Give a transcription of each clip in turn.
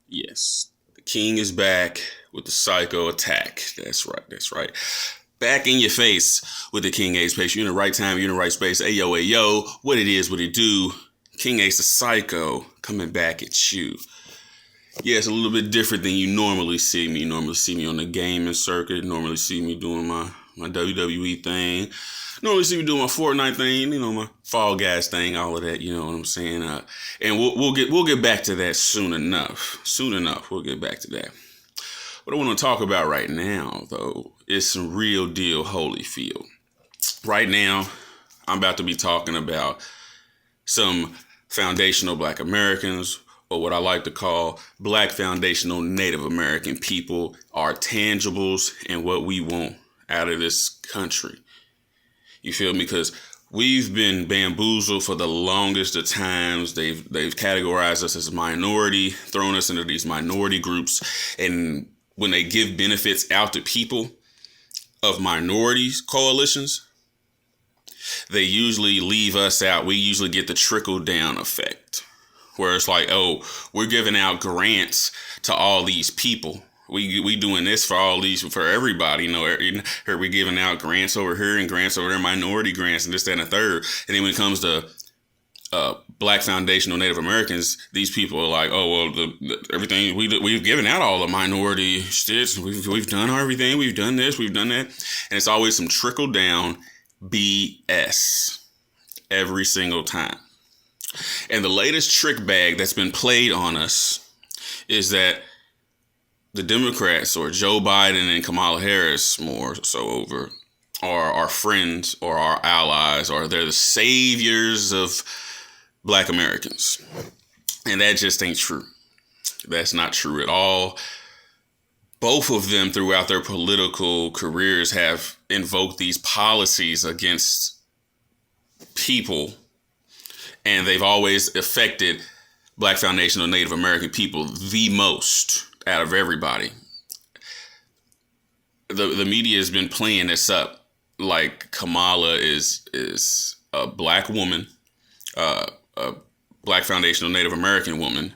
Yes, the king is back with the psycho attack. That's right. That's right. Back in your face with the King Ace Pace. You're in the right time. You're in the right space. Hey yo, what it is, what it do. King Ace the Psycho coming back at you. Yeah, it's a little bit different than you normally see me. You normally see me on the gaming circuit. Normally see me doing my WWE thing. Normally see me doing my Fortnite thing. You know, my Fall Guys thing. All of that. You know what I'm saying? And we'll get back to that soon enough. Soon enough, we'll get back to that. What I want to talk about right now, though, is some real deal Holyfield. Right now, I'm about to be talking about some foundational Black Americans, or what I like to call Black foundational Native American people, our tangibles and what we want out of this country. You feel me? Because we've been bamboozled for the longest of times. They've categorized us as a minority, thrown us into these minority groups, and when they give benefits out to people of minorities coalitions, they usually leave us out. We usually get the trickle down effect, where it's like, oh, we're giving out grants to all these people. We doing this for all these, for everybody. You know, here we giving out grants over here and grants over there, minority grants and this, that, and the third. And then when it comes to Black foundational Native Americans, these people are like, oh, well, everything we've given out all the minority shits. We've done everything. We've done this. We've done that. And it's always some trickle down BS every single time. And the latest trick bag that's been played on us is that the Democrats, or Joe Biden and Kamala Harris more so over, are our friends or our allies, or they're the saviors of Black Americans. And that just ain't true. That's not true at all. Both of them throughout their political careers have invoked these policies against people, and they've always affected Black foundational Native American people the most out of everybody. The media has been playing this up like Kamala is a Black woman, a Black foundational Native American woman,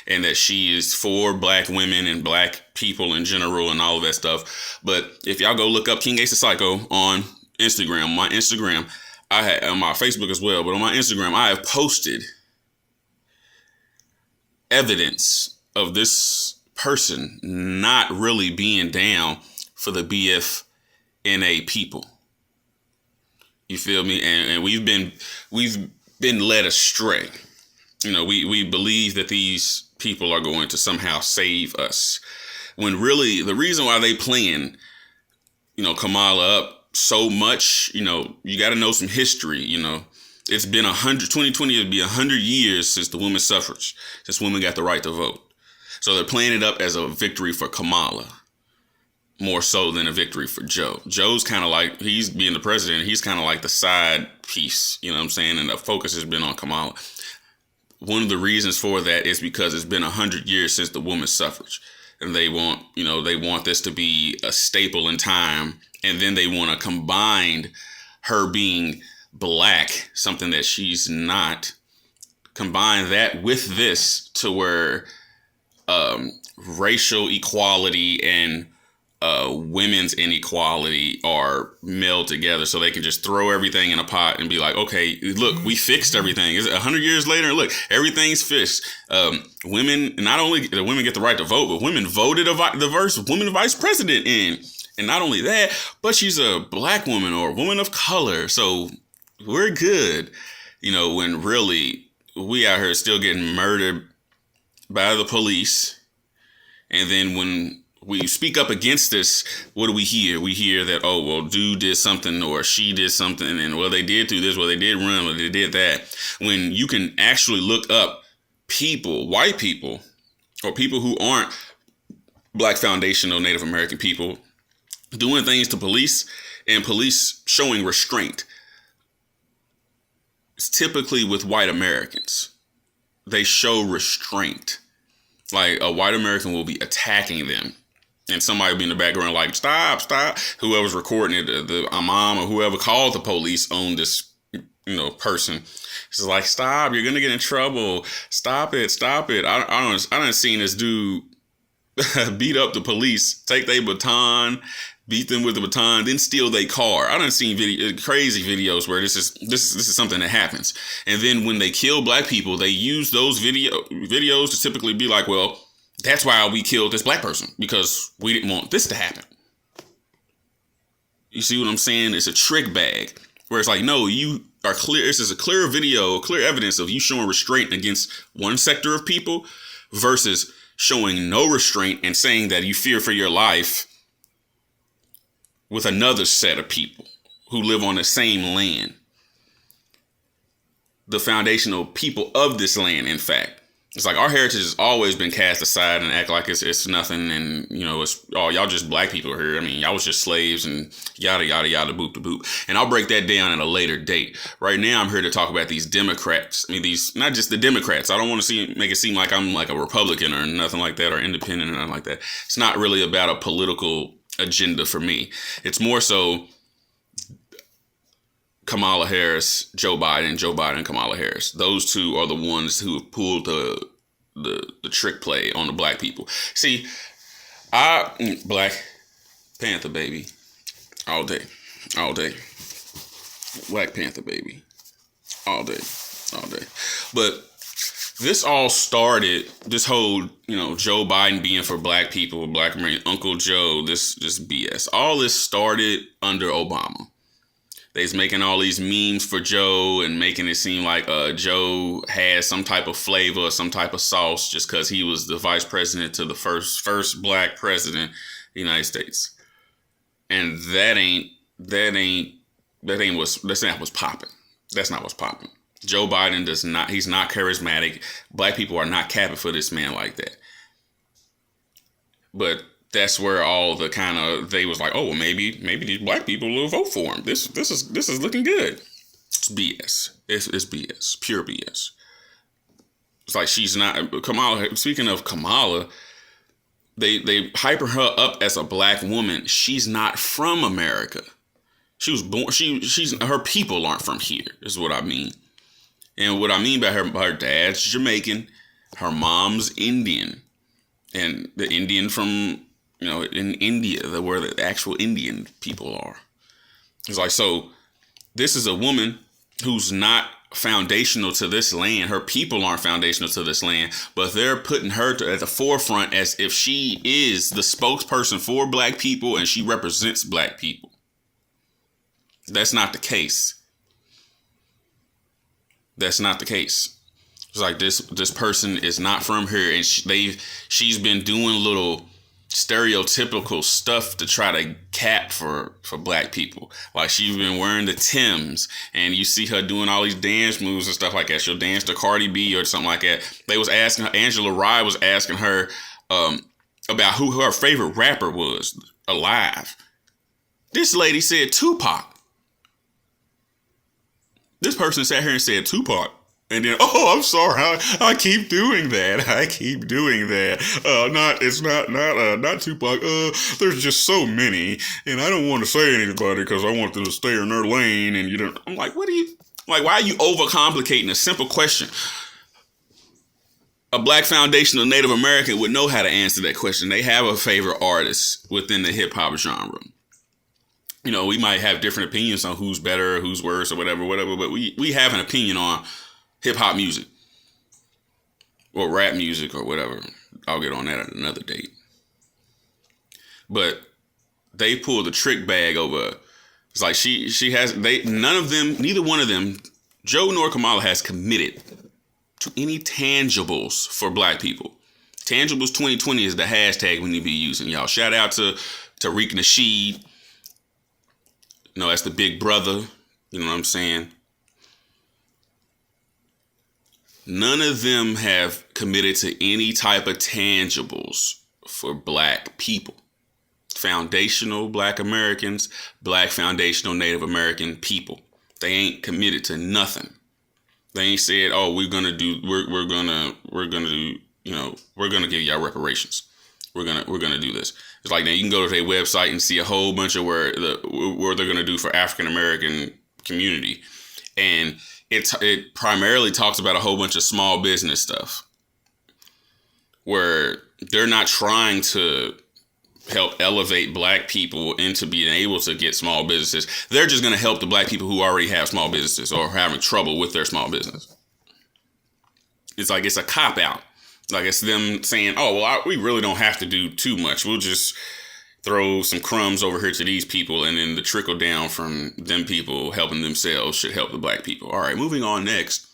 and that she is for Black women and Black people in general and all of that stuff. But if y'all go look up King Ace the Psycho on Instagram, my Facebook as well, but on my Instagram, I have posted evidence of this person not really being down for the B.F.N.A people. You feel me? And we've been led astray. You know, we believe that these people are going to somehow save us, when really the reason why they playing, you know, Kamala up so much, you know, you got to know some history. You know, it's been 2020 it'll be 100 years since the women's suffrage, since women got the right to vote. So they're playing it up as a victory for Kamala, more so than a victory for Joe. Joe's kind of like, he's being the president, he's kind of like the side piece, you know what I'm saying? And the focus has been on Kamala. One of the reasons for that is because it's been 100 years since the women's suffrage. And they want this to be a staple in time. And then they want to combine her being Black, something that she's not, combine that with this to where racial equality and women's inequality are melded together, so they can just throw everything in a pot and be like, okay, look, we fixed everything. It's 100 years later, look, everything's fixed. Women, not only do women get the right to vote, but women voted the first woman vice president in. And not only that, but she's a Black woman or a woman of color. So we're good. You know, when really we out here still getting murdered by the police. And then when we speak up against this, what do we hear? We hear that, oh, well, dude did something or she did something, and well, they did do this, well, they did run, well, they did that. When you can actually look up people, white people, or people who aren't Black foundational Native American people, doing things to police and police showing restraint. It's typically with white Americans. They show restraint. Like a white American will be attacking them, and somebody will be in the background like, stop. Whoever's recording it, the imam or whoever called the police on this person. It's like, stop, you're gonna get in trouble. Stop it, stop it. I done seen this dude beat up the police, take their baton, beat them with the baton, then steal their car. I done seen crazy videos where this is something that happens. And then when they kill black people, they use those videos to typically be like, well, that's why we killed this black person, because we didn't want this to happen. You see what I'm saying? It's a trick bag where it's like, no, you are clear. This is a clear video, clear evidence of you showing restraint against one sector of people versus showing no restraint and saying that you fear for your life with another set of people who live on the same land. The foundational people of this land, in fact. It's like our heritage has always been cast aside and act like it's nothing, and it's y'all just black people here. I mean, y'all was just slaves and yada yada yada boop to boop. And I'll break that down at a later date. Right now, I'm here to talk about these Democrats. I mean, these not just the Democrats. I don't want to make it seem like I'm like a Republican or nothing like that, or independent or nothing like that. It's not really about a political agenda for me. It's more so Kamala Harris, Joe Biden, Kamala Harris. Those two are the ones who have pulled the trick play on the black people. See, Black Panther, baby. All day. Black Panther, baby. All day. But this all started, this whole, Joe Biden being for black people, black American, Uncle Joe, this BS. All this started under Obama. They's making all these memes for Joe and making it seem like Joe has some type of flavor, some type of sauce, just because he was the vice president to the first black president of the United States. And that's not what's popping. That's not what's popping. Joe Biden he's not charismatic. Black people are not capping for this man like that. But that's where all the they was like, oh, well, maybe these black people will vote for him. This is looking good. It's BS. It's BS. Pure BS. It's like she's not Kamala. Speaking of Kamala, they hyper her up as a black woman. She's not from America. She was born. Her people aren't from here. Is what I mean. And what I mean by her dad's Jamaican, her mom's Indian, and the Indian from in India, where the actual Indian people are. It's like, so this is a woman who's not foundational to this land. Her people aren't foundational to this land, but they're putting her at the forefront as if she is the spokesperson for black people and she represents black people. That's not the case. That's not the case. It's like this person is not from here, and she's been doing little stereotypical stuff to try to cap for black people. Like, she's been wearing the Timbs, and you see her doing all these dance moves and stuff like that. She'll dance to Cardi B or something like that. They was asking her, Angela Rye was asking her about who her favorite rapper was alive. This lady said Tupac. This person sat here and said Tupac. And then, oh, I'm sorry, I keep doing that. Not Tupac. There's just so many, and I don't want to say anybody because I want them to stay in their lane. And I'm like, why are you overcomplicating a simple question? A black foundational Native American would know how to answer that question. They have a favorite artist within the hip hop genre. We might have different opinions on who's better, who's worse, or whatever, but we have an opinion on hip hop music or rap music or whatever. I'll get on that at another date. But they pulled the trick bag over. It's like neither one of them, Joe nor Kamala, has committed to any tangibles for black people. Tangibles 2020 is the hashtag we need to be using, y'all. Shout out to Tariq Nasheed. That's the big brother. You know what I'm saying? None of them have committed to any type of tangibles for black people. Foundational black Americans, black foundational Native American people. They ain't committed to nothing. They ain't said, oh, we're gonna give y'all reparations. We're gonna do this. It's like, now you can go to their website and see a whole bunch of where they're gonna do for African American community. And it primarily talks about a whole bunch of small business stuff where they're not trying to help elevate black people into being able to get small businesses. They're just going to help the black people who already have small businesses or are having trouble with their small business. It's like it's a cop out. Like it's them saying, oh, well, we really don't have to do too much. We'll just throw some crumbs over here to these people, and then the trickle down from them people helping themselves should help the black people. All right, moving on next.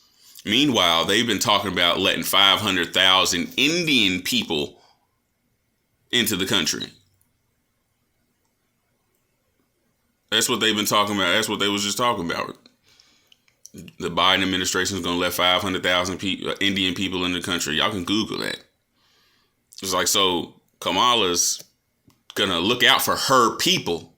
Meanwhile, they've been talking about letting 500,000 Indian people into the country. That's what they've been talking about. That's what they was just talking about. The Biden administration is going to let 500,000 Indian people in the country. Y'all can Google that. It's like, so Kamala's going to look out for her people,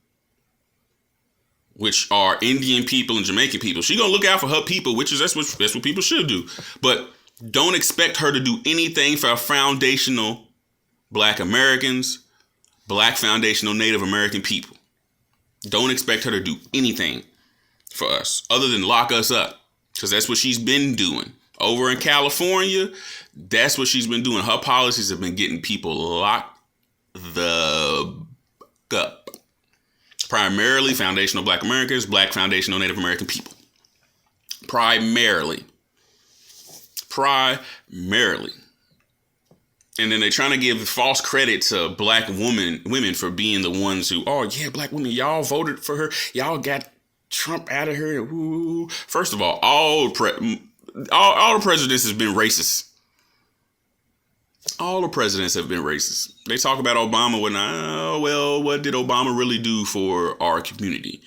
which are Indian people and Jamaican people. She's going to look out for her people, which is that's what people should do. But don't expect her to do anything for foundational Black Americans, Black foundational Native American people. Don't expect her to do anything for us other than lock us up, because that's what she's been doing. Over in California, that's what she's been doing. Her policies have been getting people locked the up. Primarily foundational Black Americans, Black foundational Native American people. Primarily. And then they're trying to give false credit to Black women for being the ones who, oh yeah, Black women, y'all voted for her. Y'all got Trump out of here. Ooh. First of all the presidents has been racist. All the presidents have been racist. They talk about Obama when, oh, well, what did Obama really do for our community?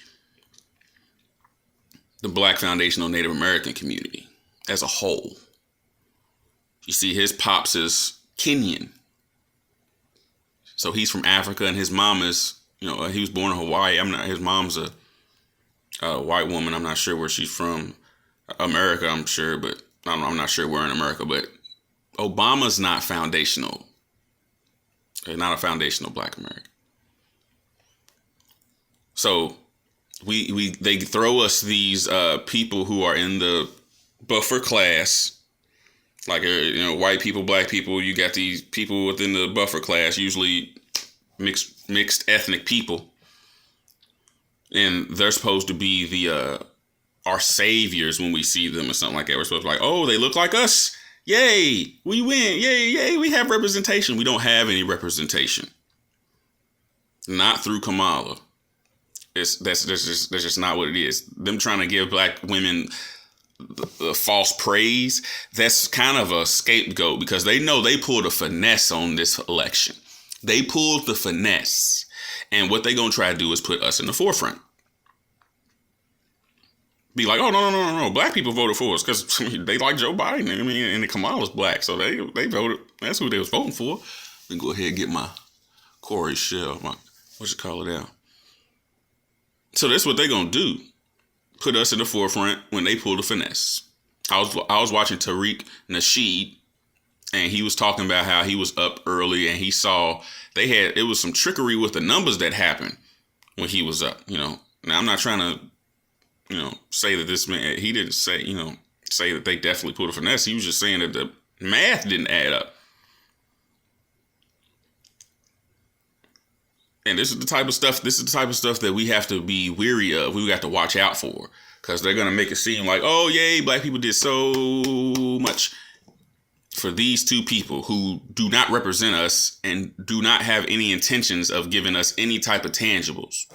The Black foundational Native American community as a whole. You see, his pops is Kenyan. So he's from Africa, and his mom is, he was born in Hawaii. His mom's a white woman. I'm not sure where she's from. America, I'm sure, but I'm not sure where in America, but Obama's not foundational. He's not a foundational Black American. So they throw us these people who are in the buffer class, like white people, Black people. You got these people within the buffer class, usually mixed ethnic people, and they're supposed to be our saviors when we see them or something like that. We're supposed to be like, oh, they look like us. Yay, we win. Yay, we have representation. We don't have any representation. Not through Kamala. That's just not what it is. Them trying to give Black women the false praise, that's kind of a scapegoat, because they know they pulled a finesse on this election. They pulled the finesse. And what they going to try to do is put us in the forefront. Be like, oh, no. Black people voted for us because they like Joe Biden. And Kamala's Black. So they voted. That's who they was voting for. Let me go ahead and get my Corey shell. What you call it out? So that's what they going to do. Put us in the forefront when they pull the finesse. I was watching Tariq Nasheed, and he was talking about how he was up early and he saw it was some trickery with the numbers that happened when he was up. Now I'm not trying to say that this man, he didn't say that they definitely pulled a finesse. He was just saying that the math didn't add up. And this is the type of stuff that we have to be weary of. We got to watch out for, because they're going to make it seem like, oh, yay, Black people did so much for these two people who do not represent us and do not have any intentions of giving us any type of tangibles.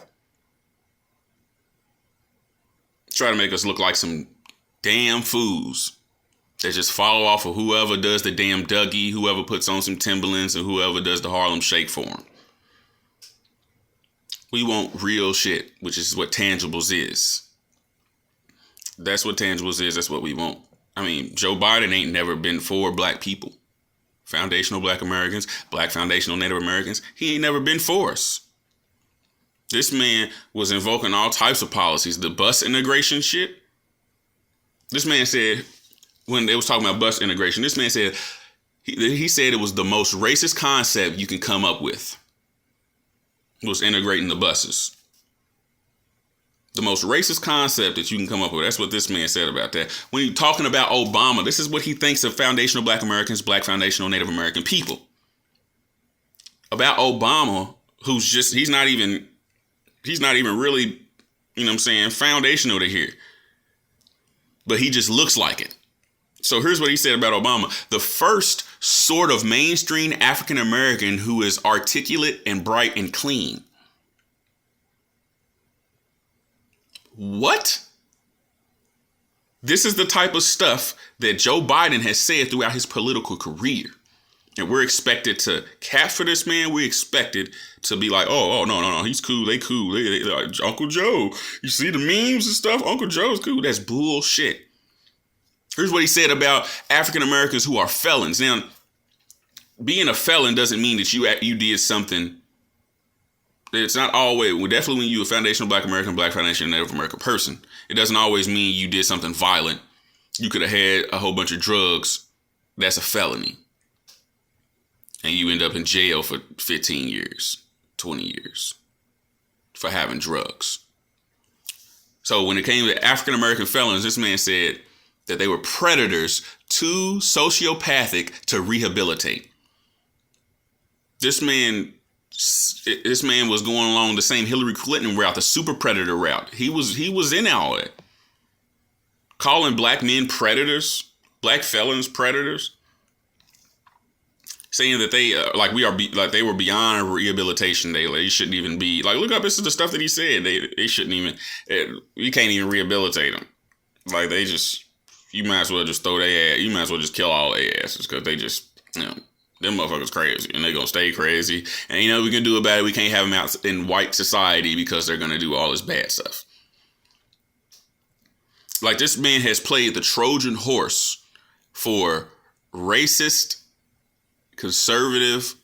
Try to make us look like some damn fools that just follow off of whoever does the damn Dougie, whoever puts on some Timberlands, and whoever does the Harlem Shake for them. We want real shit, which is what tangibles is. That's what tangibles is. That's what we want. Joe Biden ain't never been for Black people. Foundational Black Americans, Black foundational Native Americans. He ain't never been for us. This man was invoking all types of policies. The bus integration shit. This man said, when they was talking about bus integration, this man said, he said it was the most racist concept you can come up with. Was integrating the buses. The most racist concept that you can come up with. That's what this man said about that. When you're talking about Obama, this is what he thinks of foundational Black Americans, Black foundational Native American people. About Obama, who's just, he's not even really, you know what I'm saying, foundational to here. But he just looks like it. So here's what he said about Obama. The first sort of mainstream African American who is articulate and bright and clean. What? This is the type of stuff that Joe Biden has said throughout his political career. And we're expected to cap for this man. We're expected to be like, no, he's cool. They cool. They Uncle Joe. You see the memes and stuff? Uncle Joe's cool. That's bullshit. Here's what he said about African Americans who are felons. Now, being a felon doesn't mean that you did something. It's not always, well, definitely when you're a foundational Black American, Black foundational Native American person, it doesn't always mean you did something violent. You could have had a whole bunch of drugs. That's a felony. And you end up in jail for 15 years, 20 years for having drugs. So when it came to African American felons, this man said that they were predators, too sociopathic to rehabilitate. This man was going along the same Hillary Clinton route, the super predator route. He was in all that. Calling Black men predators, Black felons predators. Saying that they were beyond rehabilitation. They shouldn't even be like, look up, this is the stuff that he said. They shouldn't even, you can't even rehabilitate them. Like you might as well just throw their ass. You might as well just kill all their asses because they just, them motherfuckers crazy and they're going to stay crazy. And we can do about it. We can't have them out in white society because they're going to do all this bad stuff. Like this man has played the Trojan horse for racist, conservative,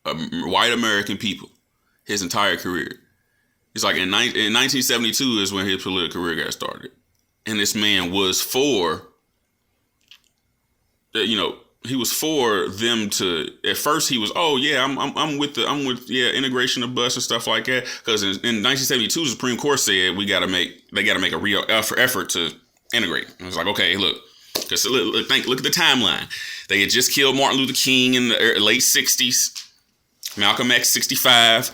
white American people his entire career. He's like in 1972 is when his political career got started. And this man was for, he was for them to, at first he was, I'm with integration of bus and stuff like that. Because in 1972, the Supreme Court said they got to make a real effort to integrate. And it was like, okay, look, because look at the timeline. They had just killed Martin Luther King in the late 60s, Malcolm X 65.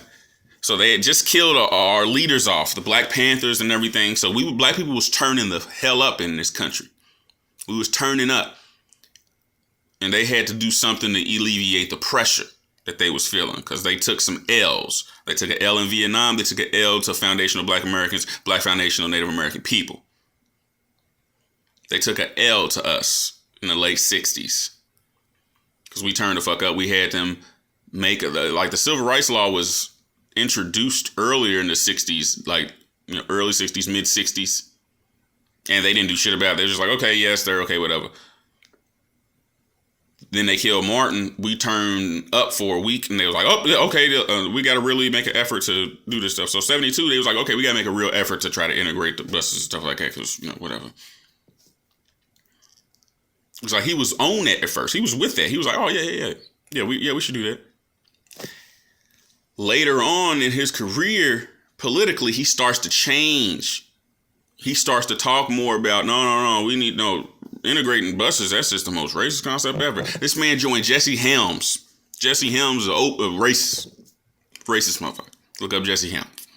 So they had just killed our leaders off, the Black Panthers and everything. So Black people was turning the hell up in this country. We was turning up. And they had to do something to alleviate the pressure that they was feeling because they took some L's. They took an L in Vietnam. They took an L to foundational Black Americans, Black foundational Native American people. They took an L to us in the late 60s because we turned the fuck up. We had them make the civil rights law was introduced earlier in the 60s, early 60s, mid 60s. And they didn't do shit about it. They're just like, okay, yes, they're okay, whatever. Then they killed Martin. We turned up for a week and they was like, oh, okay, we got to really make an effort to do this stuff. So 72, they was like, okay, we got to make a real effort to try to integrate the buses and stuff like that because, whatever. It was like he was on it at first. He was with that. He was like, oh, yeah, we should do that. Later on in his career, politically, he starts to change. He starts to talk more about, no, we need, integrating buses, that's just the most racist concept ever. This man joined Jesse Helms. Jesse Helms is a racist motherfucker. Look up Jesse Helms.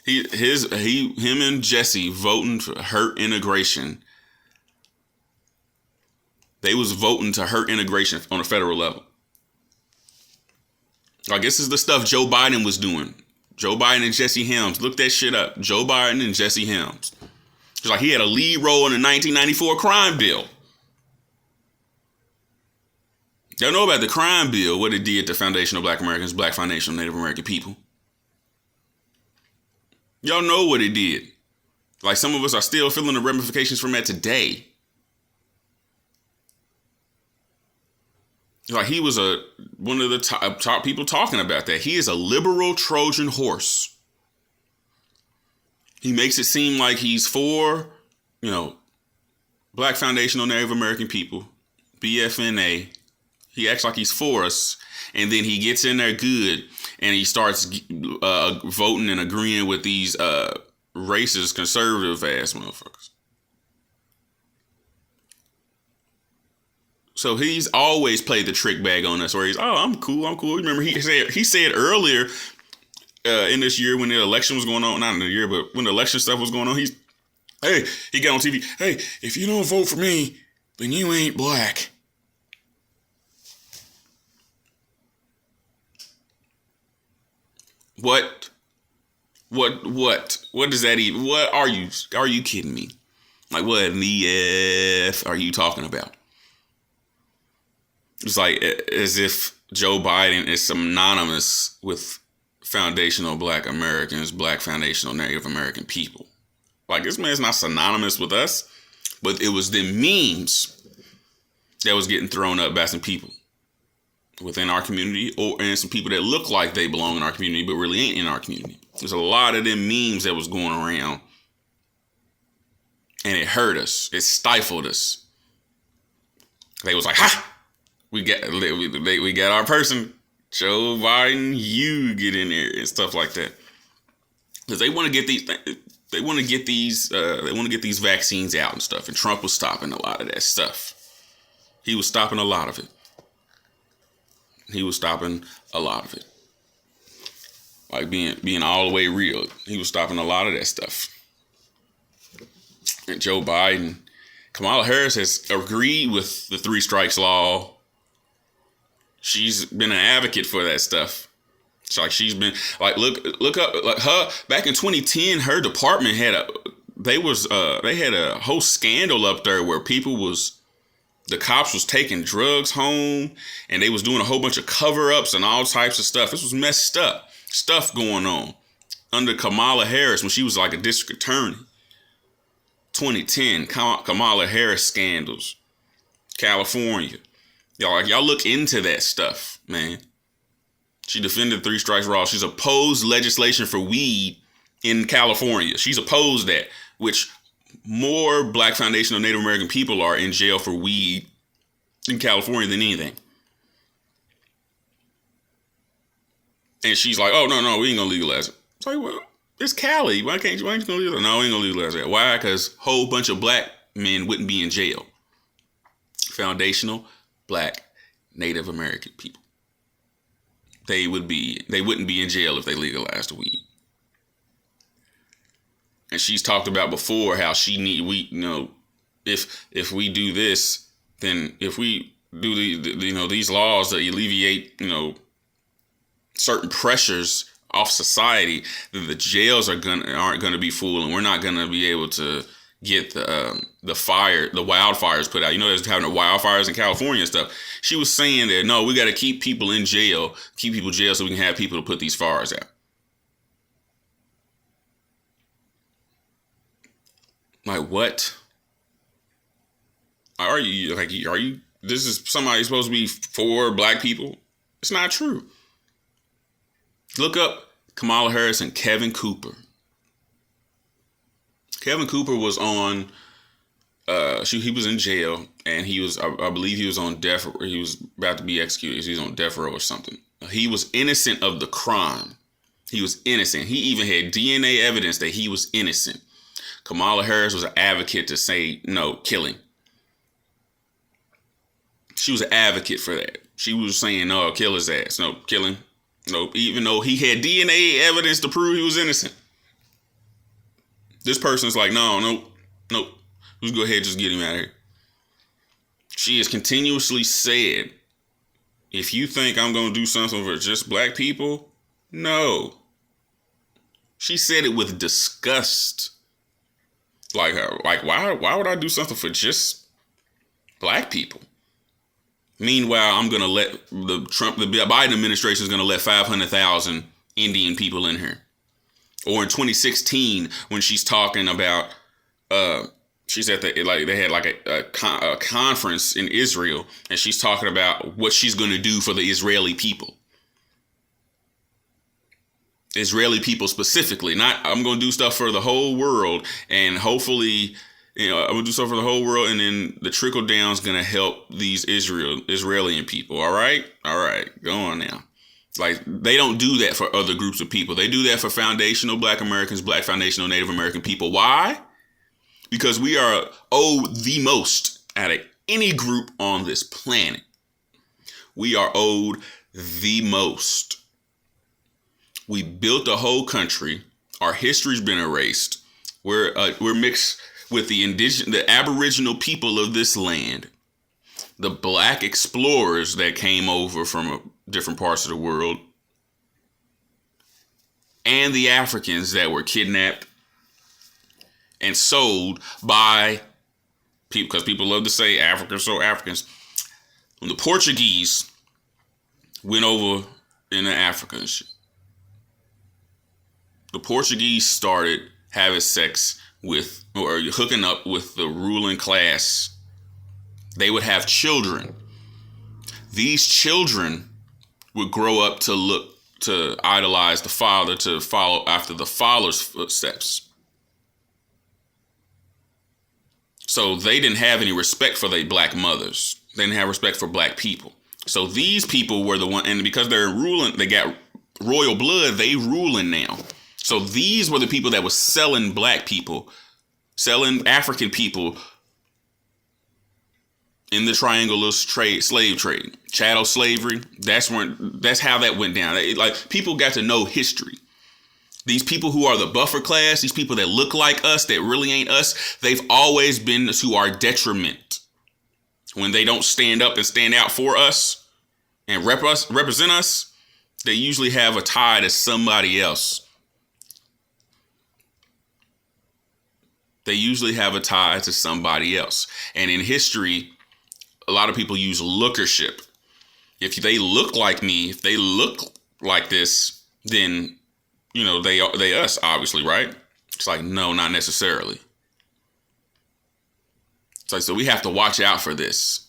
Him and Jesse voting to hurt integration. They was voting to hurt integration on a federal level. Like this is the stuff Joe Biden was doing. Joe Biden and Jesse Helms. Look that shit up. Joe Biden and Jesse Helms. It's like he had a lead role in the 1994 crime bill. Y'all know about the crime bill, what it did to foundational Black Americans, Black foundational Native American people. Y'all know what it did. Like some of us are still feeling the ramifications from that today. Like he was one of the top people talking about that. He is a liberal Trojan horse. He makes it seem like he's for, Black foundational Native American people, B.F.N.A. He acts like he's for us, and then he gets in there good, and he starts voting and agreeing with these racist, conservative ass motherfuckers. So he's always played the trick bag on us, where he's, oh, I'm cool. Remember, he said earlier in this year when the election was going on, not in the year, but when the election stuff was going on, he got on TV. Hey, if you don't vote for me, then you ain't black. What does that even? What are you kidding me? Like, what in the F are you talking about? It's like as if Joe Biden is synonymous with foundational Black Americans, Black foundational Native American people. Like, this man's not synonymous with us, but it was the memes that was getting thrown up by some people within our community, and some people that look like they belong in our community, but really ain't in our community. There's a lot of them memes that was going around, and it hurt us. It stifled us. They was like, ha! We got our person, Joe Biden. You get in there and stuff like that, because they want to get these. They want to get these. They want to get these vaccines out and stuff. And Trump was stopping a lot of that stuff. He was stopping a lot of it. Like being all the way real. He was stopping a lot of that stuff. And Joe Biden, Kamala Harris has agreed with the 3 strikes law. She's been an advocate for that stuff. It's like she's been like, look up, like her back in 2010, her department had they had a whole scandal up there where the cops was taking drugs home, and they was doing a whole bunch of cover-ups and all types of stuff. This was messed up stuff going on under Kamala Harris when she was like a district attorney. 2010, Kamala Harris scandals, California. Y'all look into that stuff, man. She defended 3 strikes law. She's opposed legislation for weed in California. She's opposed that, which more Black foundational Native American people are in jail for weed in California than anything. And she's like, oh, no, we ain't gonna legalize it. It's like, well, it's Cali. Why ain't you gonna legalize it? No, we ain't gonna legalize that. Why? Because a whole bunch of Black men wouldn't be in jail. Foundational Black Native American people. They wouldn't be in jail if they legalized the weed. And she's talked about before how if we do this, then if we do these laws that alleviate, certain pressures off society, then the jails aren't gonna be full, and we're not gonna be able to get the wildfires put out. There's having the wildfires in California and stuff. She was saying that, no, we got to keep people in jail, so we can have people to put these fires out. Like, what? Are you, this is somebody supposed to be for Black people? It's not true. Look up Kamala Harris and Kevin Cooper. Kevin Cooper was on, he was in jail, and he was, I believe he was on death, or he was about to be executed. He was on death row or something. He was innocent of the crime. He was innocent. He even had DNA evidence that he was innocent. Kamala Harris was an advocate to say, no, killing. She was an advocate for that. She was saying, no, kill his ass. No, killing. No, even though he had DNA evidence to prove he was innocent. This person's like, nope. Let's go ahead and just get him out of here. She has continuously said, if you think I'm going to do something for just Black people, no. She said it with disgust. Like why would I do something for just Black people? Meanwhile, I'm going to let the Biden administration is going to let 500,000 Indian people in here. Or in 2016, when she's talking about, she's at they had like a conference in Israel, and she's talking about what she's going to do for the Israeli people. Israeli people specifically, not I'm going to do stuff for the whole world, and hopefully, I'm going to do stuff for the whole world, and then the trickle down is going to help these Israeli people. All right, go on now. Like, they don't do that for other groups of people. They do that for foundational Black Americans, Black foundational Native American people. Why? Because we are owed the most out of any group on this planet. We are owed the most. We built a whole country. Our history's been erased. We're mixed with the Aboriginal people of this land, the Black explorers that came over from different parts of the world, and the Africans that were kidnapped and sold by people, because people love to say Africans so Africans. When the Portuguese went over into Africa and shit, the Portuguese started having sex with, or hooking up with, the ruling class. They would have children. These children would grow up to idolize the father, to follow after the father's footsteps. So they didn't have any respect for their Black mothers. They didn't have respect for Black people. So these people were the one, and because they're ruling, they got royal blood, they ruling now. So these were the people that was selling Black people, selling African people in the triangle of slave trade, chattel slavery. That's how that went down. Like, people got to know history. These people who are the buffer class, these people that look like us, that really ain't us, they've always been to our detriment. When they don't stand up and stand out for us and represent us, they usually have a tie to somebody else. They usually have a tie to somebody else. And in history, a lot of people use lookership. If they look like me, if they look like this, then, they us, obviously, right? It's like, no, not necessarily. It's like, so we have to watch out for this.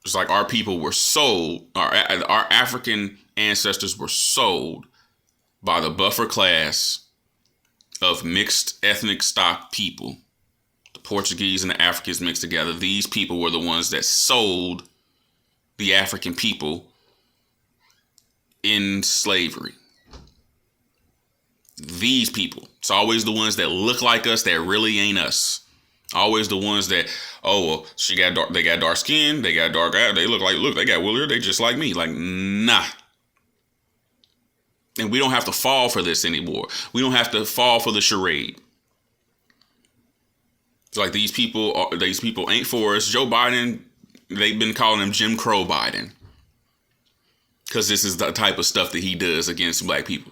It's like our people were sold, our African ancestors were sold by the buffer class of mixed ethnic stock people. The Portuguese and the Africans mixed together. These people were the ones that sold the African people in slavery. These people. It's always the ones that look like us that really ain't us. Always the ones that, they got dark skin, they got dark eyes, they they got woollier, they just like me. Like, nah. And we don't have to fall for this anymore. We don't have to fall for the charade. It's like these people ain't for us. Joe Biden, they've been calling him Jim Crow Biden, because this is the type of stuff that he does against Black people.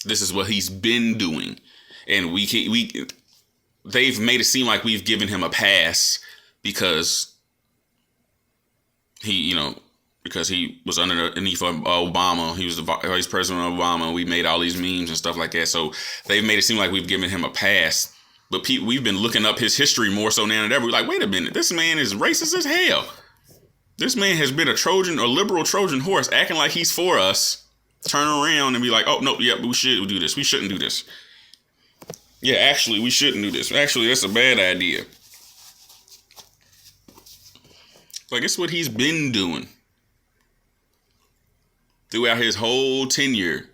This is what he's been doing. And they've made it seem like we've given him a pass because he was underneath Obama. He was the vice president of Obama. We made all these memes and stuff like that. So they've made it seem like we've given him a pass. But we've been looking up his history more so now than ever. We're like, wait a minute, this man is racist as hell. This man has been a liberal Trojan horse, acting like he's for us. Turn around and be like, oh, no, yeah, we should do this. We shouldn't do this. Yeah, actually, we shouldn't do this. Actually, that's a bad idea. Like, it's what he's been doing throughout his whole tenure.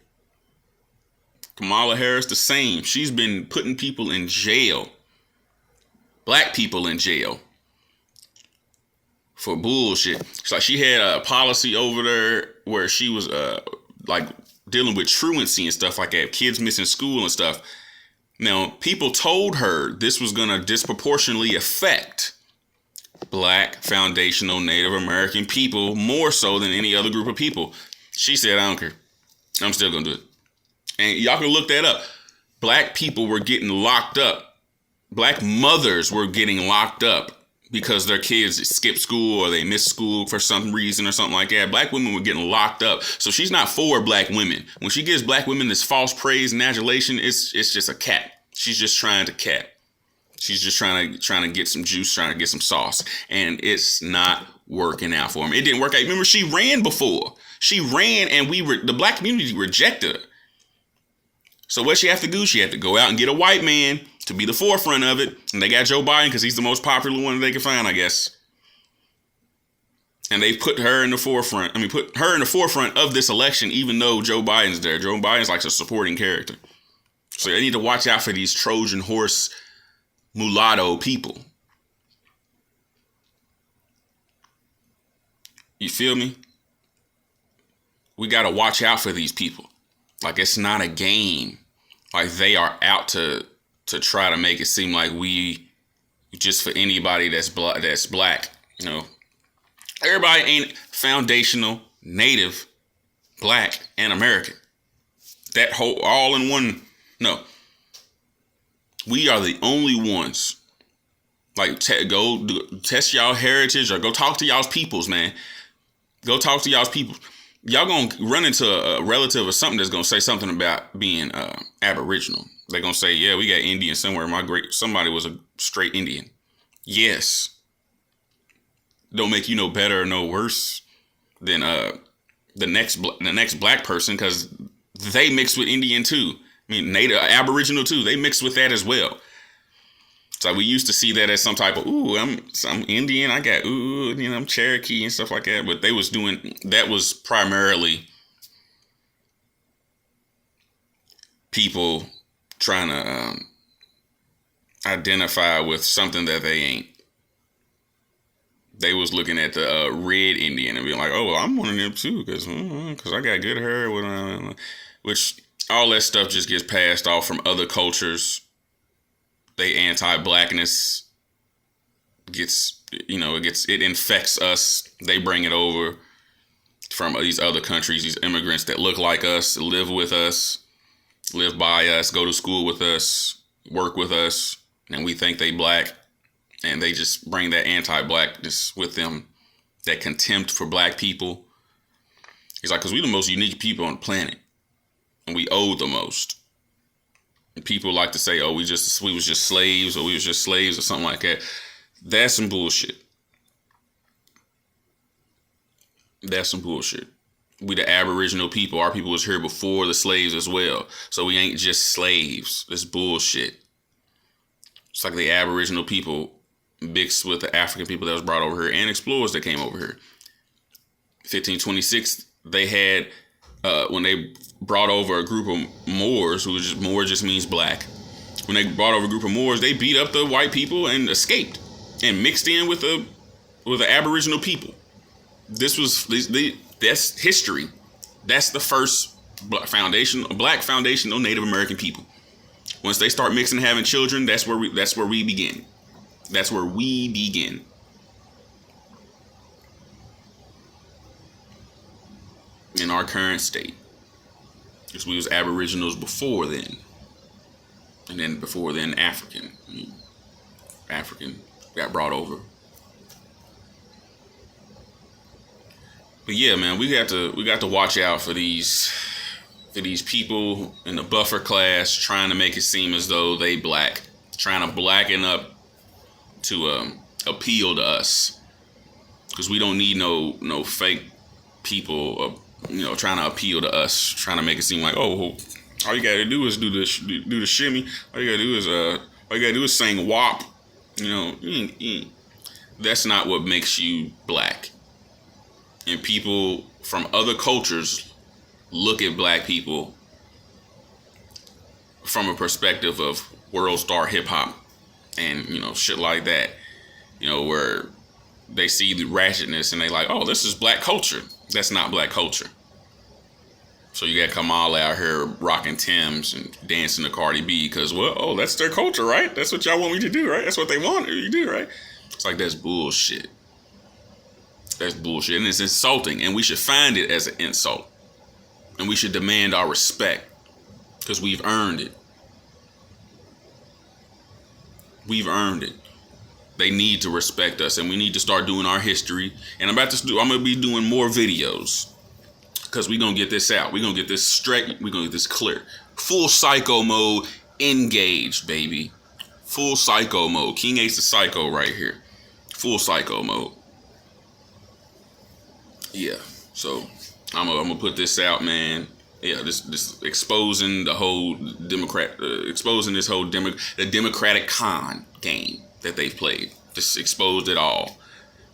Kamala Harris, the same. She's been putting people in jail. Black people in jail. For bullshit. It's like she had a policy over there where she was dealing with truancy and stuff like that. Kids missing school and stuff. Now, people told her this was going to disproportionately affect Black foundational Native American people more so than any other group of people. She said, I don't care. I'm still going to do it. And y'all can look that up. Black people were getting locked up. Black mothers were getting locked up because their kids skipped school or they missed school for some reason or something like that. Black women were getting locked up. So she's not for Black women. When she gives Black women this false praise and adulation, it's just a cap. She's just trying to cap. She's just trying to get some juice, trying to get some sauce. And it's not working out for him. It didn't work out. Remember, she ran before. She ran and the Black community rejected her. So what she have to do? She had to go out and get a white man to be the forefront of it. And they got Joe Biden because he's the most popular one they can find, I guess. And they put her in the forefront. I mean, put her in the forefront of this election, even though Joe Biden's there. Joe Biden's like a supporting character. So they need to watch out for these Trojan horse mulatto people. You feel me? We got to watch out for these people. Like, it's not a game. Like, they are out to try to make it seem like we just for anybody that's black. You know, everybody ain't foundational, native, black, and American. That whole all in one. No, we are the only ones. Like, go test y'all heritage or go talk to y'all's peoples, man. Go talk to y'all's peoples. Y'all gonna run into a relative or something that's gonna say something about being Aboriginal. They're gonna say, yeah, we got Indian somewhere. Somebody was a straight Indian. Yes. Don't make you no better or no worse than the next black person, because they mix with Indian too. I mean, native Aboriginal too. They mix with that as well. So we used to see that as some type of, I'm Indian, I got, I'm Cherokee and stuff like that. But they was doing, that was primarily people trying to identify with something that they ain't. They was looking at the red Indian and being like, oh, well, I'm one of them too, because I got good hair. Which all that stuff just gets passed off from other cultures. They anti-blackness it infects us. They bring it over from these other countries, these immigrants that look like us, live with us, live by us, go to school with us, work with us, and we think they black, and they just bring that anti-blackness with them, that contempt for black people. He's like, because we're the most unique people on the planet, and we owe the most. People like to say, oh, we was just slaves, or we was just slaves, or something like that. That's some bullshit. That's some bullshit. We the Aboriginal people. Our people was here before the slaves as well. So we ain't just slaves. That's bullshit. It's like the Aboriginal people mixed with the African people that was brought over here and explorers that came over here. 1526, they had, when they brought over a group of Moors, Moor just means black. When they brought over a group of Moors, they beat up the white people and escaped and mixed in with the Aboriginal people. That's history. That's the first black foundational Native American people. Once they start mixing and having children, that's where we begin. That's where we begin. In our current state. Because we was Aboriginals before then. And then before then, African got brought over. But yeah, man, we got to watch out for these people in the buffer class trying to make it seem as though they black, trying to blacken up to appeal to us. Because we don't need no fake people, trying to appeal to us, trying to make it seem like, oh, all you gotta do is do the shimmy. All you gotta do is sing WAP. That's not what makes you black. And people from other cultures look at black people from a perspective of world star hip hop and shit like that. Where they see the ratchetness and they like, oh, this is black culture. That's not black culture. So you got Kamal out here rocking Timbs and dancing to Cardi B because, that's their culture, right? That's what y'all want me to do, right? That's what they want you to do, right? It's like, that's bullshit. That's bullshit. And it's insulting. And we should find it as an insult. And we should demand our respect because we've earned it. We've earned it. They need to respect us, and we need to start doing our history. And I'm going to be doing more videos. Because we're going to get this out. We're going to get this straight. We're going to get this clear. Full psycho mode. Engaged, baby. Full psycho mode. King Ace the Psycho right here. Full psycho mode. Yeah. So, I'm going to put this out, man. Yeah, this exposing the whole the Democratic con game that they've played. Just exposed it all.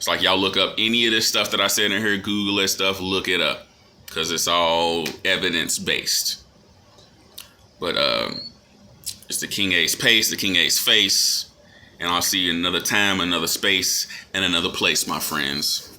It's like y'all look up any of this stuff that I said in here, Google that stuff, look it up, because it's all evidence based. But it's the King Ace Pace, the King Ace Face, and I'll see you another time, another space, and another place, my friends.